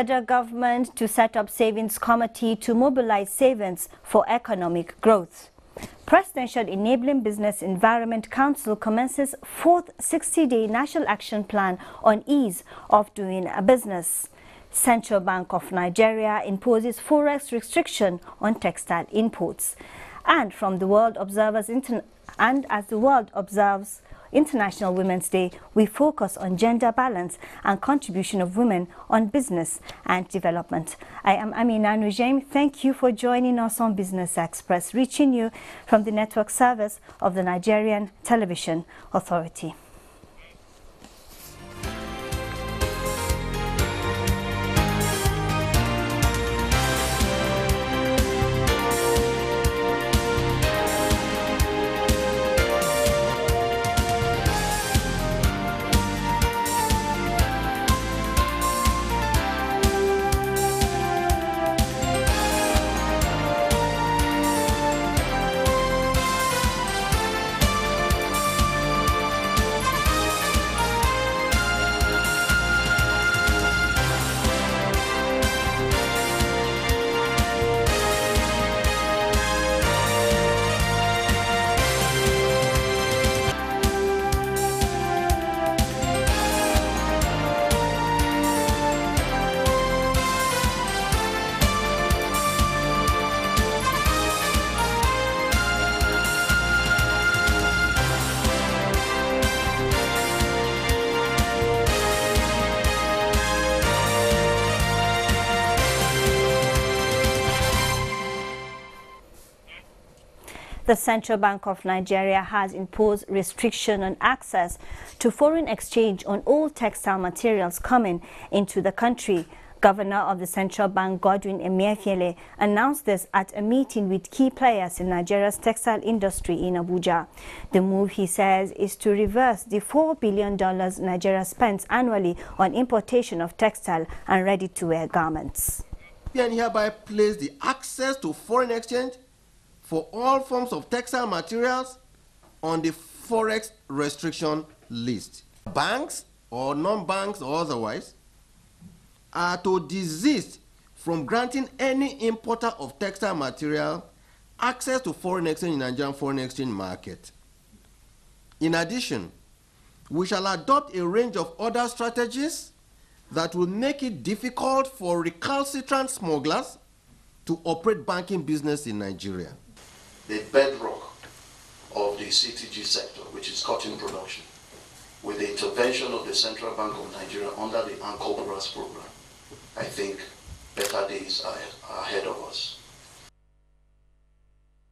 Federal government to set up savings committee to mobilize savings for economic growth. Presidential Enabling Business Environment Council commences fourth 60-day National Action Plan on ease of doing business. Central Bank of Nigeria imposes forex restriction on textile imports. And from the World Observers as the world observes International Women's Day, we focus on gender balance and contribution of women on business and development. I am Amina Nujaim. Thank you for joining us on Business Express, reaching you from the network service of the Nigerian Television Authority. The Central Bank of Nigeria has imposed restriction on access to foreign exchange on all textile materials coming into the country. Governor of the Central Bank, Godwin Emefiele, announced this at a meeting with key players in Nigeria's textile industry in Abuja. The move, he says, is to reverse the $4 billion Nigeria spends annually on importation of textile and ready-to-wear garments. And hereby place the access to foreign exchange for all forms of textile materials on the forex restriction list. Banks or non-banks or otherwise are to desist from granting any importer of textile material access to foreign exchange in the Nigerian foreign exchange market. In addition, we shall adopt a range of other strategies that will make it difficult for recalcitrant smugglers to operate banking business in Nigeria. The bedrock of the CTG sector, which is cotton production, with the intervention of the Central Bank of Nigeria under the Anchor Brass program, I think better days are ahead of us.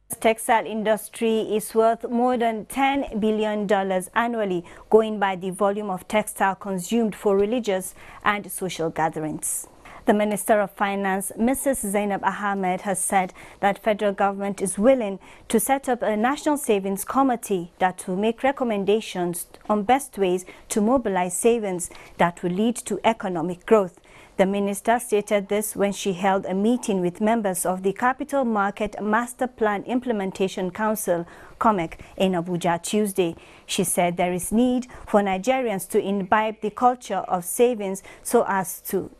The textile industry is worth more than $10 billion annually, going by the volume of textile consumed for religious and social gatherings. The Minister of Finance, Mrs. Zainab Ahmed, has said that federal government is willing to set up a national savings committee that will make recommendations on best ways to mobilize savings that will lead to economic growth. The minister stated this when she held a meeting with members of the Capital Market Master Plan Implementation Council, COMEC, in Abuja Tuesday. She said there is need for Nigerians to imbibe the culture of savings so as to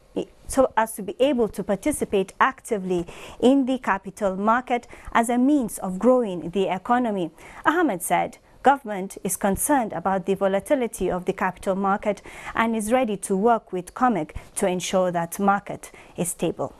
be able to participate actively in the capital market as a means of growing the economy. Ahmed said government is concerned about the volatility of the capital market and is ready to work with COMEC to ensure that market is stable.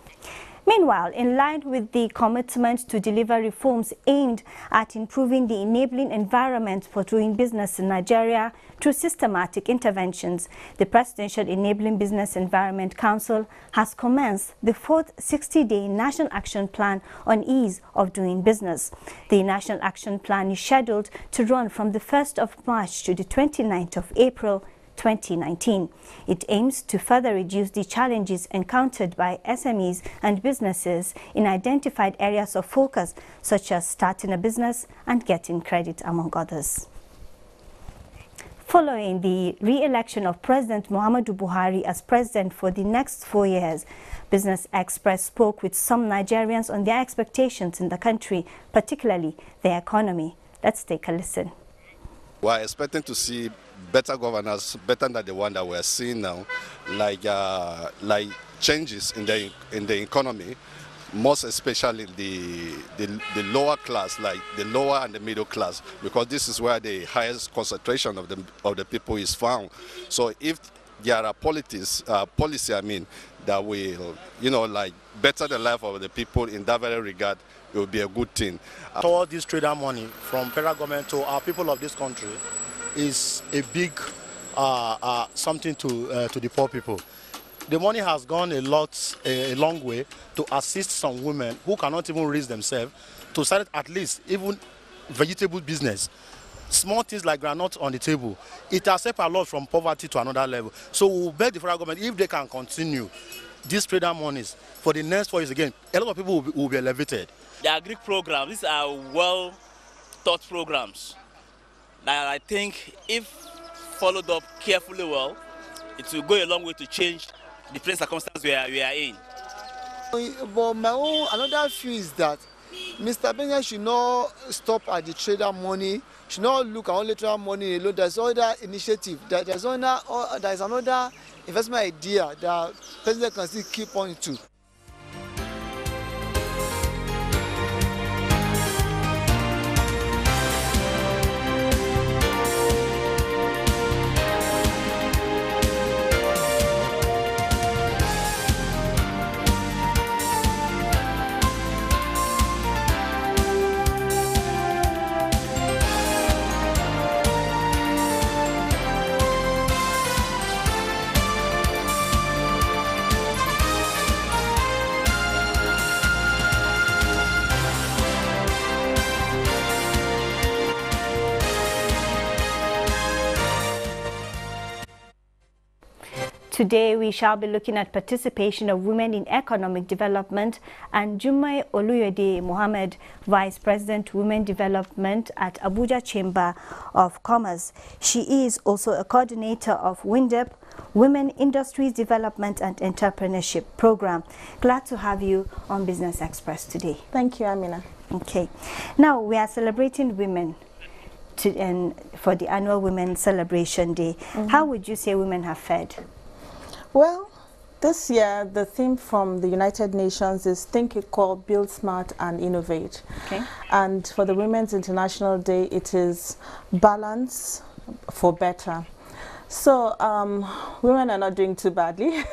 Meanwhile, in line with the commitment to deliver reforms aimed at improving the enabling environment for doing business in Nigeria through systematic interventions, the Presidential Enabling Business Environment Council has commenced the fourth 60-day National Action Plan on ease of doing business. The National Action Plan is scheduled to run from the 1st of March to the 29th of April 2019. It aims to further reduce the challenges encountered by SMEs and businesses in identified areas of focus, such as starting a business and getting credit, among others. Following the re-election of President Muhammadu Buhari as president for the next 4 years, Business Express spoke with some Nigerians on their expectations in the country, particularly the economy. Let's take a listen. We are expecting to see better governance, better than the one that we are seeing now, like changes in the economy, most especially the lower class, like the lower and the middle class, because this is where the highest concentration of the people is found. So if there are policy, that will, like better the life of the people in that very regard, it will be a good thing. All this trader money from federal government to our people of this country is a big something to the poor people. The money has gone a long way to assist some women who cannot even raise themselves to start at least even vegetable business. Small things like groundnut on the table. It has helped a lot from poverty to another level. So we'll beg the federal government, if they can continue these trader monies for the next 4 years again, a lot of people will be elevated. The agri programs, these are well thought programs that I think if followed up carefully well, it will go a long way to change the present circumstances we are in. But my own another view is that Mr. Benja should not stop at the trader money, should not look at only trader money alone. There's other initiative, there's another investment idea that President can still keep on to. Today, we shall be looking at participation of women in economic development, and Jummai Oluyode Mohammed, Vice President, Women Development at Abuja Chamber of Commerce. She is also a coordinator of WINDEP, Women Industries Development and Entrepreneurship Program. Glad to have you on Business Express today. Thank you, Amina. Okay. Now, we are celebrating women for the annual Women's Celebration Day. How would you say women have fared? Well, this year the theme from the United Nations is Think Equal, Build Smart and Innovate. Okay. And for the Women's International Day, it is Balance for Better. So women are not doing too badly,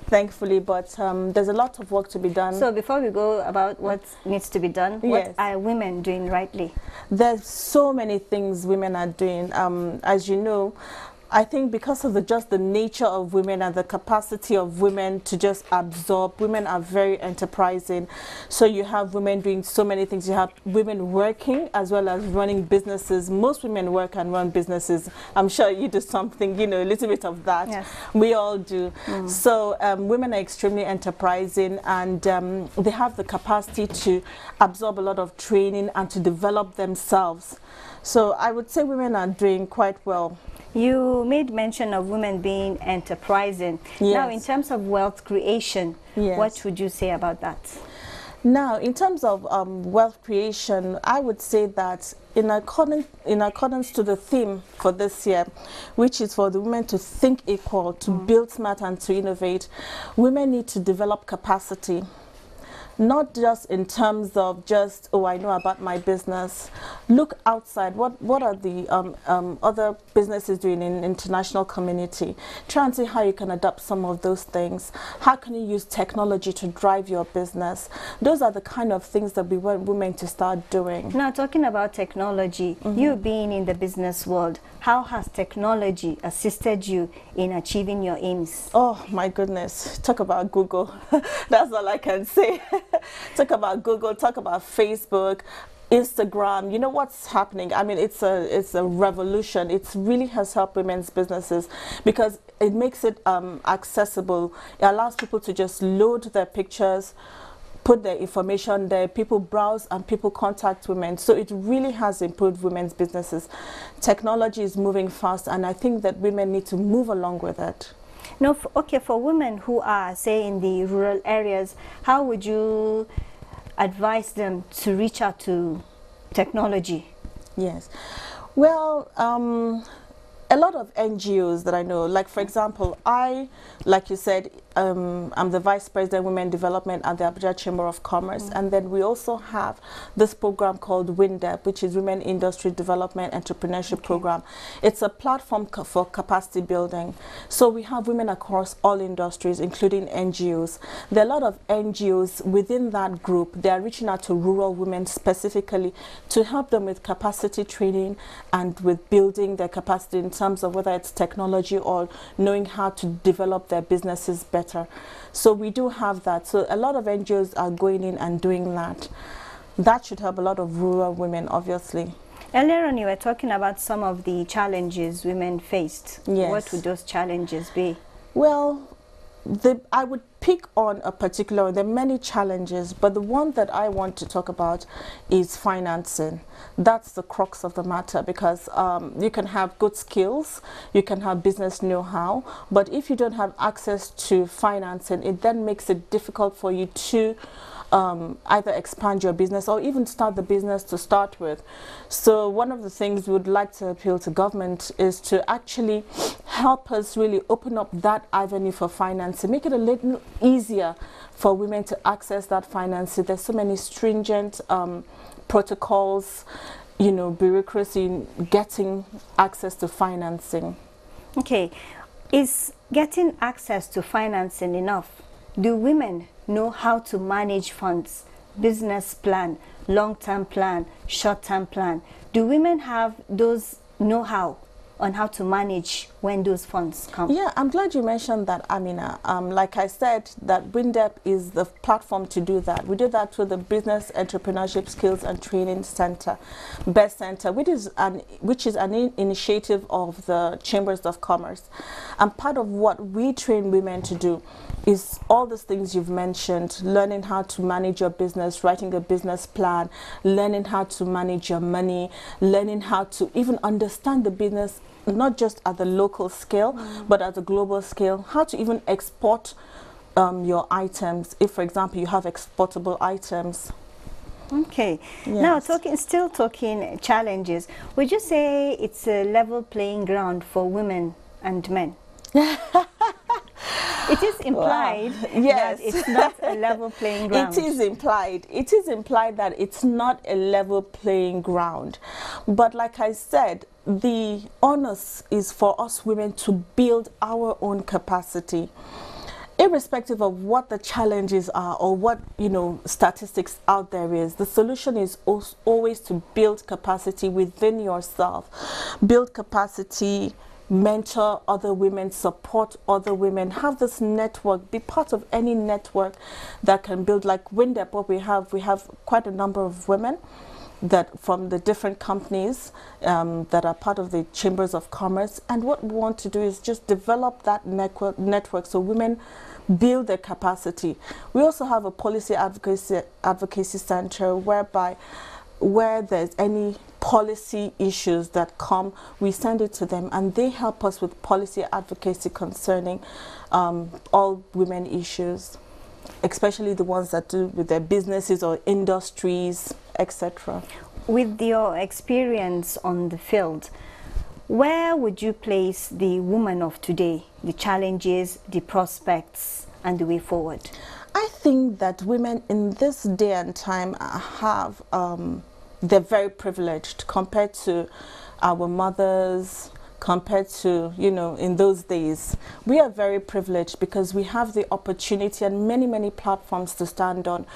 thankfully, but there's a lot of work to be done. So before we go about what needs to be done, yes, what are women doing rightly? There's so many things women are doing. As you know, I think because of just the nature of women and the capacity of women to just absorb, women are very enterprising. So you have women doing so many things. You have women working as well as running businesses. Most women work and run businesses. I'm sure you do something, a little bit of that. Yes. We all do. So women are extremely enterprising, and they have the capacity to absorb a lot of training and to develop themselves. So I would say women are doing quite well. You made mention of women being enterprising. Yes. Now, in terms of wealth creation, yes, what would you say about that? Now, in terms of wealth creation, I would say that in accordance to the theme for this year, which is for the women to think equal, to build smart and to innovate, women need to develop capacity. Not just in terms of just, oh, I know about my business. Look outside. What are the other businesses doing in international community? Try and see how you can adopt some of those things. How can you use technology to drive your business? Those are the kind of things that we want women to start doing. Now, talking about technology, you being in the business world, how has technology assisted you in achieving your aims? Oh, my goodness. Talk about Google. That's all I can say. Talk about Google, talk about Facebook, Instagram. You know what's happening? I mean, it's a revolution. It really has helped women's businesses because it makes it accessible. It allows people to just load their pictures, put their information there, people browse and people contact women. So it really has improved women's businesses. Technology is moving fast, and I think that women need to move along with it. No, okay, for women who are, say, in the rural areas, how would you advise them to reach out to technology? Yes. Well, a lot of NGOs that I know, like for example, like you said, I'm the Vice President Women Development at the Abuja Chamber of Commerce, and then we also have this program called WINDEP, which is Women Industry Development Entrepreneurship Program. It's a platform for capacity building. So we have women across all industries, including NGOs. There are a lot of NGOs within that group. They are reaching out to rural women specifically to help them with capacity training and with building their capacity in terms of whether it's technology or knowing how to develop their businesses better. So we do have that. So a lot of NGOs are going in and doing that. That should help a lot of rural women, obviously. Earlier on, you were talking about some of the challenges women faced. Yes. What would those challenges be? Well, I would pick on a particular, there are many challenges, but the one that I want to talk about is financing. That's the crux of the matter, because you can have good skills, you can have business know-how, but if you don't have access to financing, it then makes it difficult for you to either expand your business or even start the business to start with. So one of the things we would like to appeal to government is to actually help us really open up that avenue for financing, make it a little easier for women to access that financing. There's so many stringent protocols, you know, bureaucracy in getting access to financing. Okay, is getting access to financing enough? Do women know how to manage funds, business plan, long-term plan, short-term plan? Do women have those know-how on how to manage when those funds come? Yeah, I'm glad you mentioned that, Amina. Like I said, that WINDEP is the platform to do that. We do that through the Business Entrepreneurship Skills and Training Center, BEST Center, which is an initiative of the Chambers of Commerce. And part of what we train women to do is all those things you've mentioned: learning how to manage your business, writing a business plan, learning how to manage your money, learning how to even understand the business, not just at the local scale, but at the global scale, how to even export your items, if, for example, you have exportable items. Okay. Yes. Now, still talking challenges, would you say it's a level playing ground for women and men? It is implied yes. that it's not a level playing ground. It is implied. It is implied that it's not a level playing ground. But like I said, the onus is for us women to build our own capacity. Irrespective of what the challenges are or what, you know, statistics out there is, the solution is always to build capacity within yourself. Build capacity, mentor other women, support other women, have this network, be part of any network that can build. Like WINDEP, what we have quite a number of women that from the different companies that are part of the Chambers of Commerce, and what we want to do is just develop that network so women build their capacity. We also have a policy advocacy center where there's any policy issues that come, we send it to them and they help us with policy advocacy concerning all women issues, especially the ones that do with their businesses or industries, etc. With your experience on the field, where would you place the woman of today, the challenges, the prospects, and the way forward? I think that women in this day and time have they're very privileged compared to our mothers, compared to, you know, in those days. We are very privileged because we have the opportunity and many platforms to stand on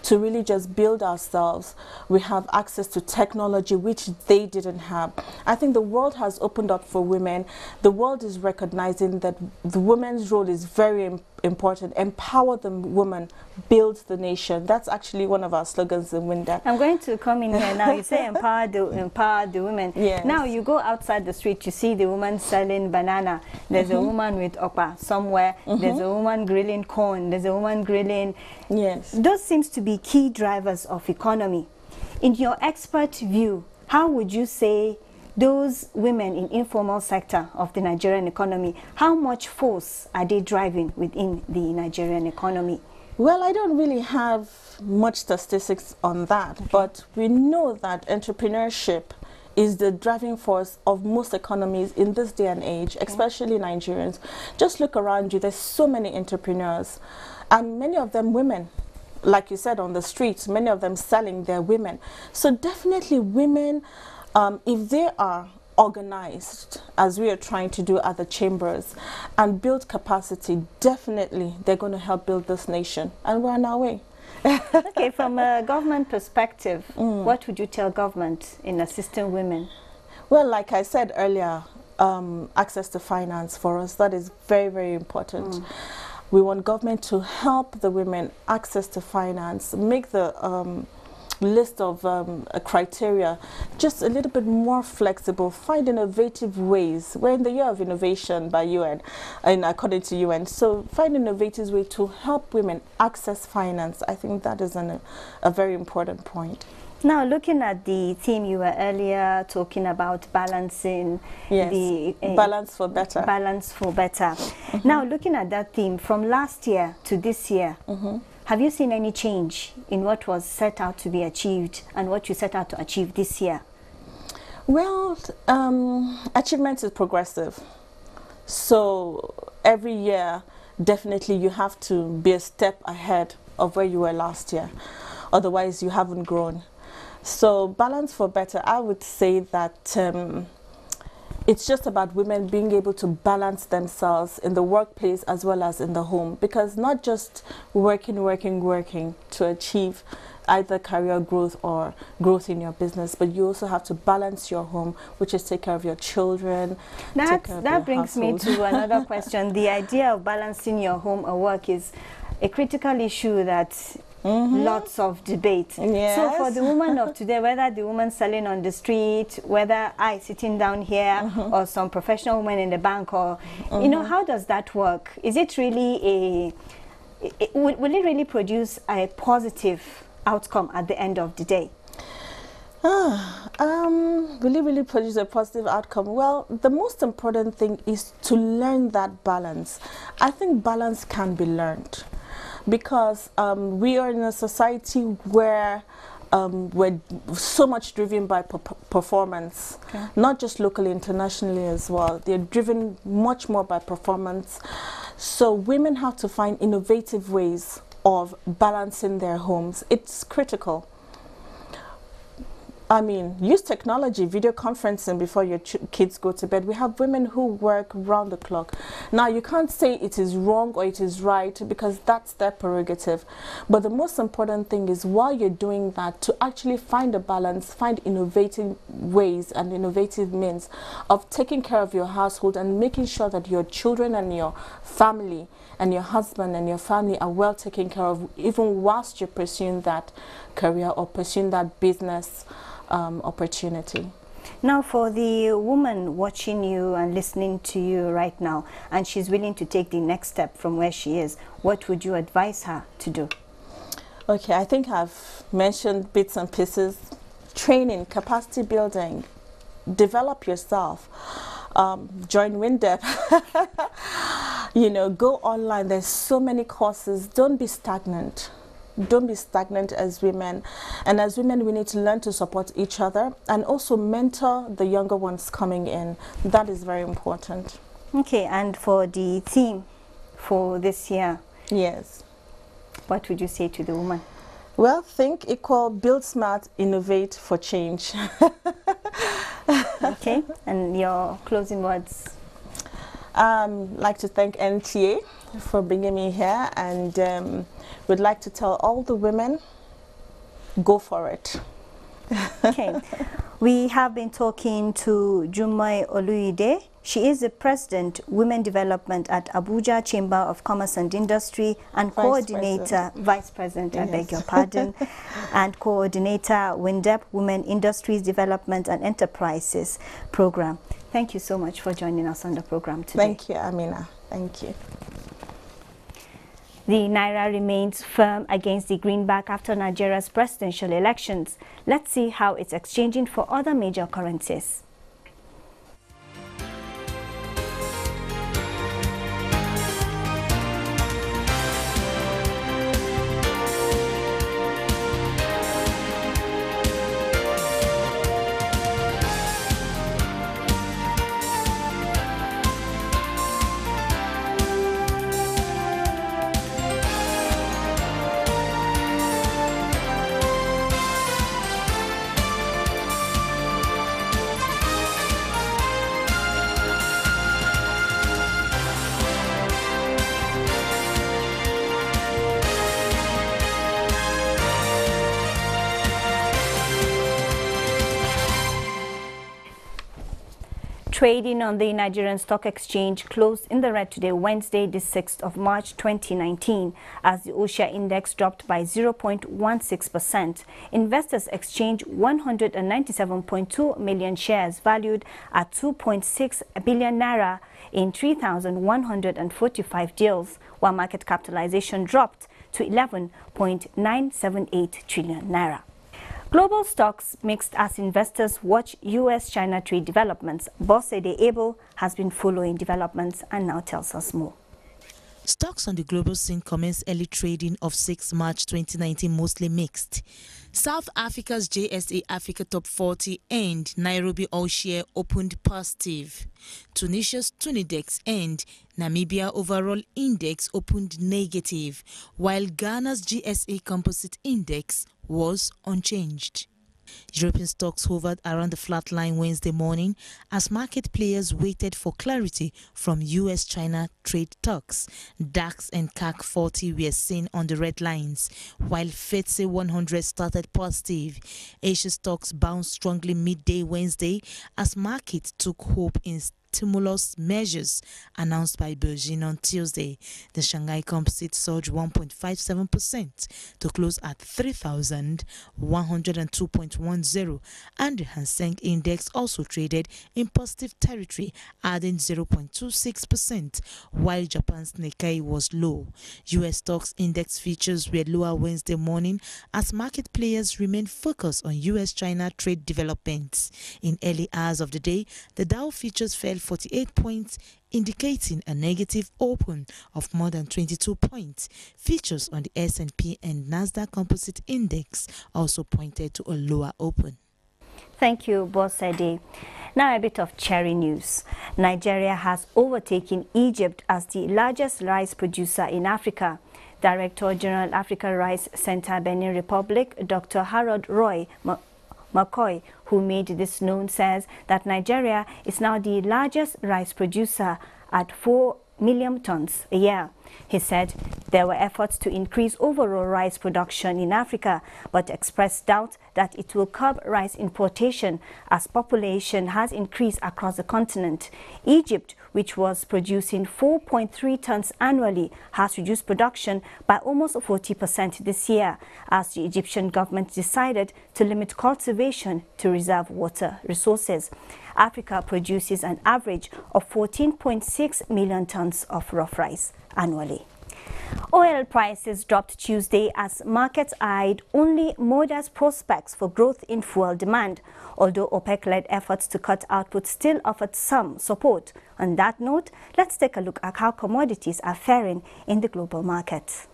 to really just build ourselves. We have access to technology which they didn't have. I think the world has opened up for women. The world is recognizing that the woman's role is very important. Empower the woman, build the nation. That's actually one of our slogans in WINDEP. I'm going to come in here now. You say empower the women. Yes. Now you go outside the street, you see the woman selling banana. There's a woman with okpa somewhere. There's a woman grilling corn. There's a woman grilling. Yes. Those seems to be key drivers of economy. In your expert view, how would you say those women in informal sector of the Nigerian economy, how much force are they driving within the Nigerian economy? Well, I don't really have much statistics on that, but we know that entrepreneurship is the driving force of most economies in this day and age, especially Nigerians. Just look around you, there's so many entrepreneurs, and many of them women. Like you said, on the streets, many of them selling their women. So definitely women, if they are organized, as we are trying to do at the chambers, and build capacity, definitely they're going to help build this nation. And we're on our way. Okay, from a government perspective, what would you tell government in assisting women? Well, like I said earlier, access to finance for us, that is very, very important. We want government to help the women access to finance, make the list of criteria just a little bit more flexible, find innovative ways. We're in the year of innovation by UN, and according to UN, so find innovative ways to help women access finance. I think that is a very important point. Now, looking at the theme you were earlier talking about balancing, the balance for better. Balance for better. Now, looking at that theme from last year to this year, have you seen any change in what was set out to be achieved and what you set out to achieve this year? Well, achievement is progressive. So every year, definitely you have to be a step ahead of where you were last year. Otherwise, you haven't grown. So balance for better, I would say that it's just about women being able to balance themselves in the workplace as well as in the home, because not just working to achieve either career growth or growth in your business, but you also have to balance your home, which is take care of your children. That brings me to another question. The idea of balancing your home or work is a critical issue that lots of debate. Yes. So for the woman of today, whether the woman selling on the street, whether I sitting down here, or some professional woman in the bank, or you know, how does that work? Is it really will it really produce a positive outcome at the end of the day? Will it really produce a positive outcome? Well, the most important thing is to learn that balance. I think balance can be learned, because we are in a society where we're so much driven by performance, not just locally, internationally as well. They're driven much more by performance. So women have to find innovative ways of balancing their homes. It's critical. I mean, use technology, video conferencing before your kids go to bed. We have women who work round the clock. Now, you can't say it is wrong or it is right, because that's their prerogative. But the most important thing is, while you're doing that, to actually find a balance, find innovative ways and innovative means of taking care of your household and making sure that your children and your family and your husband and your family are well taken care of, even whilst you're pursuing that career or pursuing that business opportunity. Now, for the woman watching you and listening to you right now, and she's willing to take the next step from where she is, what would you advise her to do? Okay, I think I've mentioned bits and pieces. Training, capacity building, develop yourself, join WINDEP. You know, go online. There's so many courses. Don't be stagnant. Don't be stagnant as women. And as women, we need to learn to support each other and also mentor the younger ones coming in. That is very important. Okay, and for the theme for this year, yes, what would you say to the woman? Well, think equal, build smart, innovate for change. Okay, and your closing words? Like to thank NTA for bringing me here, and would like to tell all the women, go for it. Okay, we have been talking to Jumai Oluide. She is the President, Women Development at Abuja Chamber of Commerce and Industry, and Vice President, I beg your pardon, and Coordinator, WINDEP, Women Industries Development and Enterprises Program. Thank you so much for joining us on the program today. Thank you, Amina. Thank you. The Naira remains firm against the greenback after Nigeria's presidential elections. Let's see how it's exchanging for other major currencies. Trading on the Nigerian Stock Exchange closed in the red today, Wednesday, the 6th of March 2019, as the OSHA index dropped by 0.16%. Investors exchanged 197.2 million shares valued at 2.6 billion naira in 3,145 deals, while market capitalization dropped to 11.978 trillion naira. Global stocks mixed as investors watch U.S.-China trade developments. Bosede Abel has been following developments and now tells us more. Stocks on the global scene commenced early trading of 6 March 2019 mostly mixed. South Africa's JSA Africa Top 40 and Nairobi All-Share opened positive. Tunisia's Tunidex and Namibia Overall Index opened negative, while Ghana's GSA Composite Index was unchanged. European stocks hovered around the flat line Wednesday morning as market players waited for clarity from US-China trade talks. DAX and CAC 40 were seen on the red lines, while FTSE 100 started positive. Asia stocks bounced strongly midday Wednesday as markets took hope in stimulus measures announced by Beijing on Tuesday. The Shanghai Composite surged 1.57% to close at 3,102.10, and the Hang Seng Index also traded in positive territory, adding 0.26%, while Japan's Nikkei was low. U.S. stocks index features were lower Wednesday morning as market players remained focused on U.S.-China trade developments. In early hours of the day, the Dow futures fell 48 points, indicating a negative open of more than 22 points. Features on the S&P and Nasdaq Composite Index also pointed to a lower open. Thank you, Bosede. Now a bit of cherry news. Nigeria has overtaken Egypt as the largest rice producer in Africa. Director General Africa Rice Center, Benin Republic, Dr. Harold Roy McCoy, who made this known, says that Nigeria is now the largest rice producer at 4 million tons a year. He said there were efforts to increase overall rice production in Africa, but expressed doubt that it will curb rice importation as population has increased across the continent. Egypt, which was producing 4.3 tons annually, has reduced production by almost 40% this year as the Egyptian government decided to limit cultivation to reserve water resources. Africa produces an average of 14.6 million tons of rough rice annually. Oil prices dropped Tuesday as markets eyed only modest prospects for growth in fuel demand, although OPEC-led efforts to cut output still offered some support. On that note, let's take a look at how commodities are faring in the global market.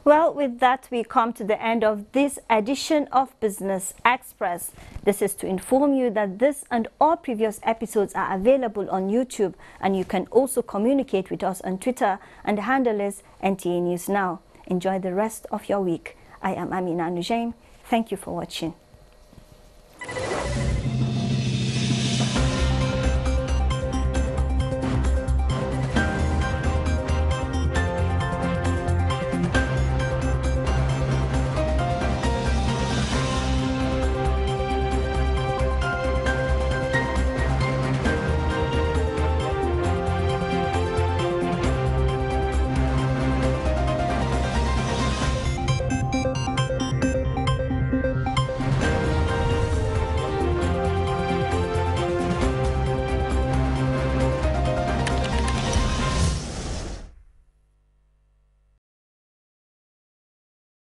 Well, with that, we come to the end of this edition of Business Express. This is to inform you that this and all previous episodes are available on YouTube, and you can also communicate with us on Twitter, and the handle is NTA News Now. Enjoy the rest of your week. I am Amina Nujaim. Thank you for watching.